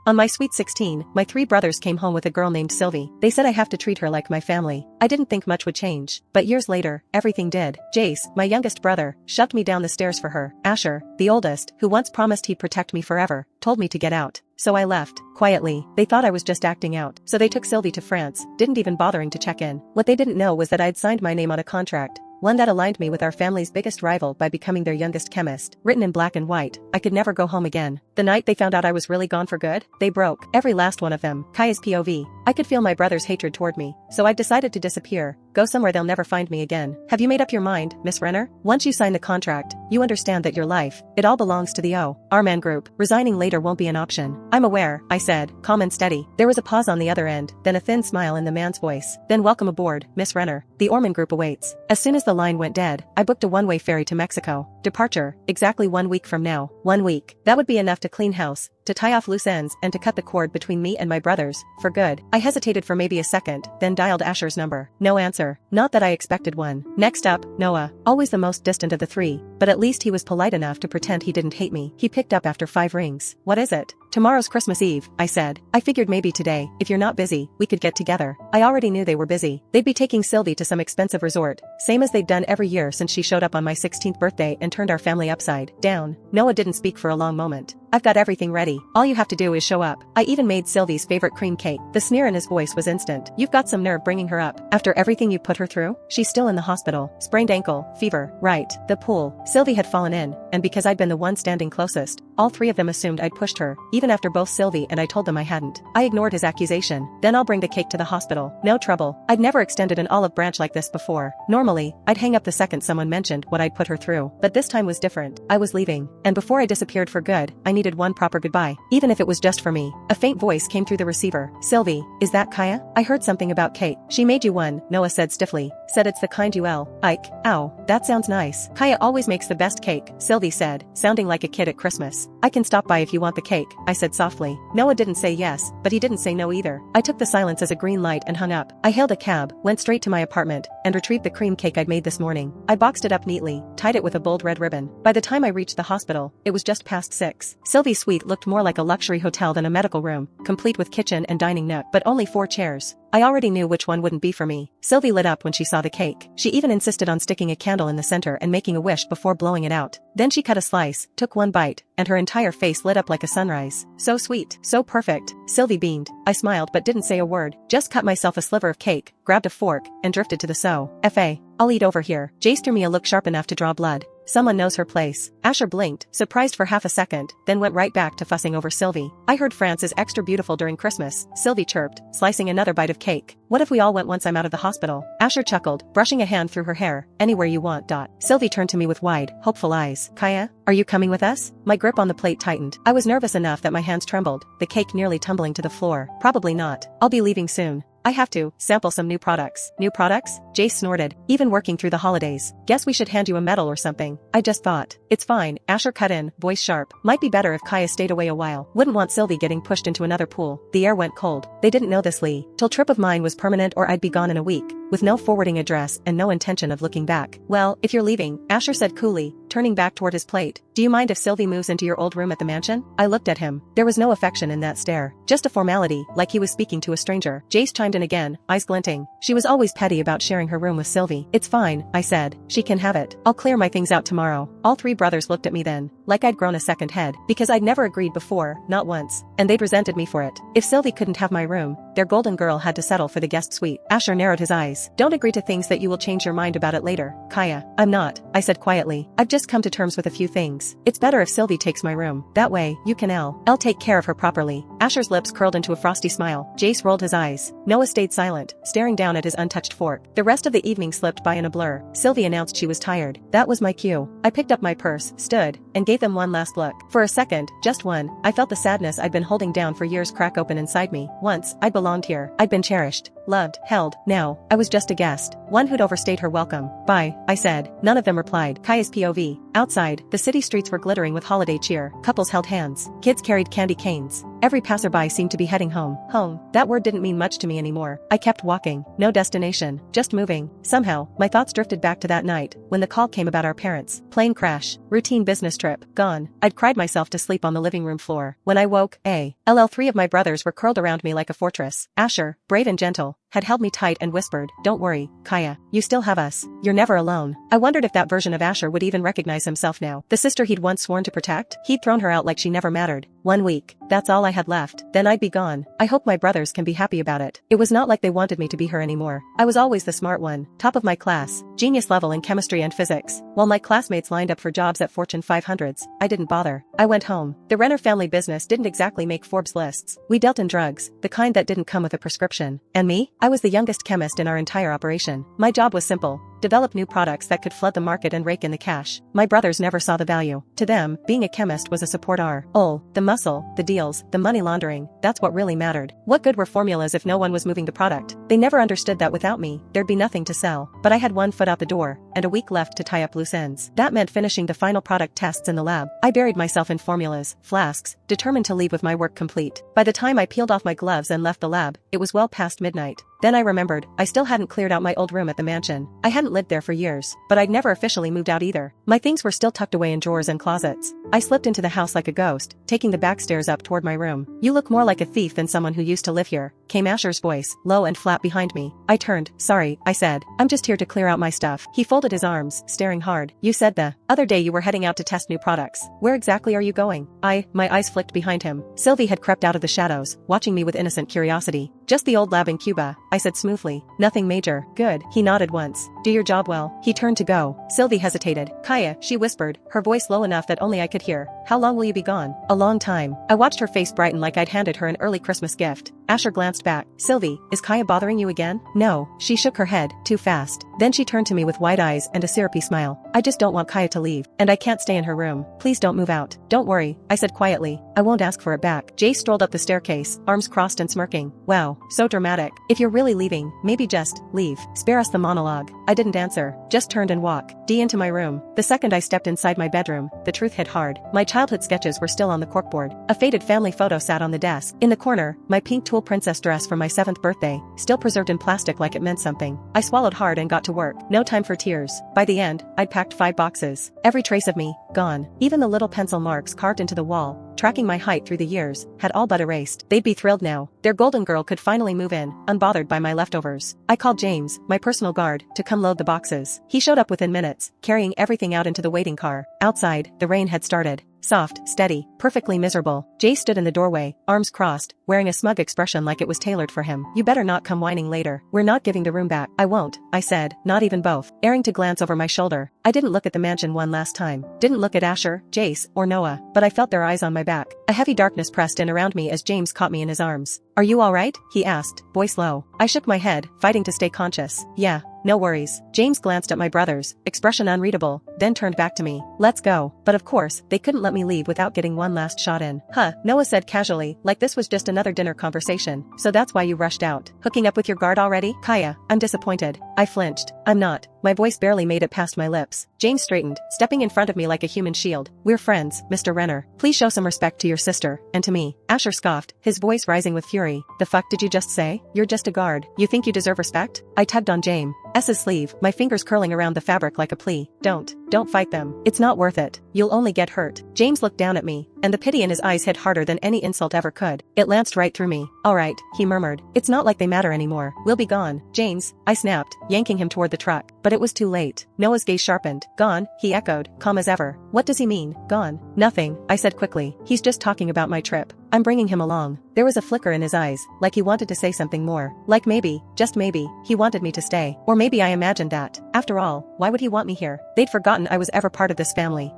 On my sweet 16, my 3 brothers came home with a girl named Sylvie. They said I have to treat her like my family. I didn't think much would change. But years later, everything did. Jace, my youngest brother, shoved me down the stairs for her. Asher, the oldest, who once promised he'd protect me forever, told me to get out. So I left. Quietly. They thought I was just acting out. So they took Sylvie to France, didn't even bothering to check in. What they didn't know was that I'd signed my name on a contract. One that aligned me with our family's biggest rival by becoming their youngest chemist. Written in black and white, I could never go home again. The night they found out I was really gone for good, they broke. Every last one of them. Kaya's POV. I could feel my brother's hatred toward me, so I decided to disappear. Go somewhere they'll never find me again. Have you made up your mind, Miss Renner? Once you sign the contract, you understand that your life, it all belongs to the O.R.Man Group. Resigning later won't be an option. I'm aware, I said, calm and steady. There was a pause on the other end, then a thin smile in the man's voice. Then welcome aboard, Miss Renner. The O.R.Man Group awaits. As soon as the line went dead, I booked a one-way ferry to Mexico. Departure, exactly 1 week from now. 1 week. That would be enough to clean house, to tie off loose ends and to cut the cord between me and my brothers, for good. I hesitated for maybe a second, then dialed Asher's number. No answer. Not that I expected one. Next up, Noah. Always the most distant of the 3, but at least he was polite enough to pretend he didn't hate me. He picked up after 5 rings. What is it? Tomorrow's Christmas Eve, I said. I figured maybe today, if you're not busy, we could get together. I already knew they were busy. They'd be taking Sylvie to some expensive resort, same as they'd done every year since she showed up on my 16th birthday and turned our family upside down. Noah didn't speak for a long moment. I've got everything ready. All you have to do is show up. I even made Sylvie's favorite cream cake. The sneer in his voice was instant. You've got some nerve bringing her up. After everything you put her through? She's still in the hospital. Sprained ankle, fever. Right. The pool. Sylvie had fallen in, and because I'd been the one standing closest, all 3 of them assumed I'd pushed her, even after both Sylvie and I told them I hadn't. I ignored his accusation. Then I'll bring the cake to the hospital. No trouble. I'd never extended an olive branch like this before. Normally, I'd hang up the second someone mentioned what I'd put her through. But this time was different. I was leaving. And before I disappeared for good, I needed one proper goodbye. Even if it was just for me. A faint voice came through the receiver. Sylvie, is that Kaya? I heard something about cake. She made you one, Noah said stiffly. Said it's the kind you like. Ow, that sounds nice. Kaya always makes the best cake, Sylvie said, sounding like a kid at Christmas. I can stop by if you want the cake, I said softly. Noah didn't say yes, but he didn't say no either. I took the silence as a green light and hung up. I hailed a cab, went straight to my apartment, and retrieved the cream cake I'd made this morning. I boxed it up neatly, tied it with a bold red ribbon. By the time I reached the hospital, it was just past 6. Sylvie's suite looked more like a luxury hotel than a medical room, complete with kitchen and dining nook, but only 4 chairs. I already knew which one wouldn't be for me. Sylvie lit up when she saw the cake. She even insisted on sticking a candle in the center and making a wish before blowing it out. Then she cut a slice, took one bite, and her entire face lit up like a sunrise. So sweet, so perfect. Sylvie beamed. I smiled but didn't say a word. Just cut myself a sliver of cake, grabbed a fork, and drifted to the F.A. I'll eat over here. Jace threw me a look sharp enough to draw blood. Someone knows her place. Asher blinked, surprised for half a second, then went right back to fussing over Sylvie. I heard France is extra beautiful during Christmas, Sylvie chirped, slicing another bite of cake. What if we all went once I'm out of the hospital? Asher chuckled, brushing a hand through her hair. Anywhere you want. Sylvie turned to me with wide, hopeful eyes. Kaya, are you coming with us? My grip on the plate tightened. I was nervous enough that my hands trembled, the cake nearly tumbling to the floor. Probably not. I'll be leaving soon. I have to sample some new products. New products? Jace snorted. Even working through the holidays. Guess we should hand you a medal or something. I just thought. It's fine, Asher cut in, voice sharp. Might be better if Kaya stayed away a while. Wouldn't want Sylvie getting pushed into another pool. The air went cold. They didn't know this, Lee. Till trip of mine was permanent or I'd be gone in a week, with no forwarding address and no intention of looking back. Well, if you're leaving, Asher said coolly, turning back toward his plate. Do you mind if Sylvie moves into your old room at the mansion? I looked at him. There was no affection in that stare. Just a formality, like he was speaking to a stranger. Jace chimed in again, eyes glinting. She was always petty about sharing her room with Sylvie. It's fine, I said. She can have it. I'll clear my things out tomorrow. All 3 brothers looked at me then, like I'd grown a second head, because I'd never agreed before, not once, and they'd resented me for it. If Sylvie couldn't have my room, their golden girl had to settle for the guest suite. Asher narrowed his eyes. Don't agree to things that you will change your mind about it later, Kaya. I'm not, I said quietly. I've just come to terms with a few things. It's better if Sylvie takes my room. That way, you can I'll take care of her properly. Asher's lips curled into a frosty smile. Jace rolled his eyes. Noah stayed silent, staring down at his untouched fork. The rest of the evening slipped by in a blur. Sylvie announced she was tired. That was my cue. I picked up my purse, stood, and gave them one last look. For a second, just one, I felt the sadness I'd been holding down for years crack open inside me. Once, I'd belonged here. I'd been cherished, loved, held. Now, I was just a guest. One who'd overstayed her welcome. Bye, I said. None of them replied. Kaya's POV. Outside, the city streets were glittering with holiday cheer. Couples held hands. Kids carried candy canes. Every passerby seemed to be heading home. Home. That word didn't mean much to me anymore. I kept walking. No destination. Just moving. Somehow, my thoughts drifted back to that night, when the call came about our parents. Plane crash. Routine business trip. Gone. I'd cried myself to sleep on the living room floor. When I woke, three of my brothers were curled around me like a fortress. Asher, brave and gentle, had held me tight and whispered, "Don't worry, Kaya. You still have us. You're never alone." I wondered if that version of Asher would even recognize himself now. The sister he'd once sworn to protect? He'd thrown her out like she never mattered. 1 week. That's all I had left. Then I'd be gone. I hope my brothers can be happy about it. It was not like they wanted me to be her anymore. I was always the smart one, top of my class, genius level in chemistry and physics. While my classmates lined up for jobs at Fortune 500s, I didn't bother. I went home. The Renner family business didn't exactly make Forbes lists. We dealt in drugs, the kind that didn't come with a prescription. And me? I was the youngest chemist in our entire operation. My job was simple. Develop new products that could flood the market and rake in the cash. My brothers never saw the value. To them, being a chemist was a support the muscle, the deals, the money laundering, that's what really mattered. What good were formulas if no one was moving the product? They never understood that without me, there'd be nothing to sell. But I had 1 foot out the door, and a week left to tie up loose ends. That meant finishing the final product tests in the lab. I buried myself in formulas, flasks, determined to leave with my work complete. By the time I peeled off my gloves and left the lab, it was well past midnight. Then I remembered, I still hadn't cleared out my old room at the mansion. I hadn't lived there for years, but I'd never officially moved out either. My things were still tucked away in drawers and closets. I slipped into the house like a ghost, taking the back stairs up toward my room. "You look more like a thief than someone who used to live here," came Asher's voice, low and flat behind me. I turned. "Sorry," I said. "I'm just here to clear out my stuff." He folded his arms, staring hard. "You said the other day you were heading out to test new products. Where exactly are you going?" My eyes flicked behind him. Sylvie had crept out of the shadows, watching me with innocent curiosity. "Just the old lab in Cuba," I said smoothly. "Nothing major." "Good." He nodded once. "Do your job well." He turned to go. Sylvie hesitated. "Kaya," she whispered, her voice low enough that only I could hear. "How long will you be gone?" "A long time." I watched her face brighten like I'd handed her an early Christmas gift. Asher glanced back. "Sylvie, is Kaya bothering you again?" "No." She shook her head, too fast. Then she turned to me with wide eyes and a syrupy smile. "I just don't want Kaya to leave. And I can't stay in her room. Please don't move out." "Don't worry," I said quietly. "I won't ask for it back." Jay strolled up the staircase, arms crossed and smirking. "Wow, so dramatic. If you're really leaving, maybe just leave. Spare us the monologue." I didn't answer, just turned and walked into my room. The second I stepped inside my bedroom, the truth hit hard. My childhood sketches were still on the corkboard. A faded family photo sat on the desk. In the corner, my pink tulle princess dress from my 7th birthday, still preserved in plastic like it meant something. I swallowed hard and got to work. No time for tears. By the end, I'd packed 5 boxes. Every trace of me, gone. Even the little pencil marks carved into the wall, tracking my height through the years, had all but erased. They'd be thrilled now. Their golden girl could finally move in, unbothered by my leftovers. I called James, my personal guard, to come load the boxes. He showed up within minutes, carrying everything out into the waiting car. Outside, the rain had started. Soft, steady, perfectly miserable. Jay stood in the doorway, arms crossed, wearing a smug expression like it was tailored for him. "You better not come whining later. We're not giving the room back." "I won't," I said, "not even both." Airing to glance over my shoulder, I didn't look at the mansion one last time. Didn't look at Asher, Jace, or Noah, but I felt their eyes on my back. A heavy darkness pressed in around me as James caught me in his arms. "Are you alright?" he asked, voice low. I shook my head, fighting to stay conscious. "Yeah. No worries." James glanced at my brothers, expression unreadable, then turned back to me. "Let's go." But of course, they couldn't let me leave without getting one last shot in. "Huh," Noah said casually, like this was just another dinner conversation. "So that's why you rushed out. Hooking up with your guard already?" "Kaya, I'm disappointed." I flinched. "I'm not." My voice barely made it past my lips. James straightened, stepping in front of me like a human shield. "We're friends, Mr. Renner. Please show some respect to your sister, and to me." Asher scoffed, his voice rising with fury. "The fuck did you just say? You're just a guard. You think you deserve respect?" I tugged on James' sleeve, my fingers curling around the fabric like a plea. Don't fight them. It's not worth it. You'll only get hurt." James looked down at me, and the pity in his eyes hit harder than any insult ever could. It lanced right through me. "Alright," he murmured. "It's not like they matter anymore. We'll be gone." "James," I snapped, yanking him toward the truck. But it was too late. Noah's gaze sharpened. "Gone?" he echoed, calm as ever. "What does he mean, gone?" "Nothing," I said quickly. "He's just talking about my trip. I'm bringing him along." There was a flicker in his eyes, like he wanted to say something more. Like maybe, just maybe, he wanted me to stay. Or maybe I imagined that. After all, why would he want me here? They'd forgotten I was ever part of this family.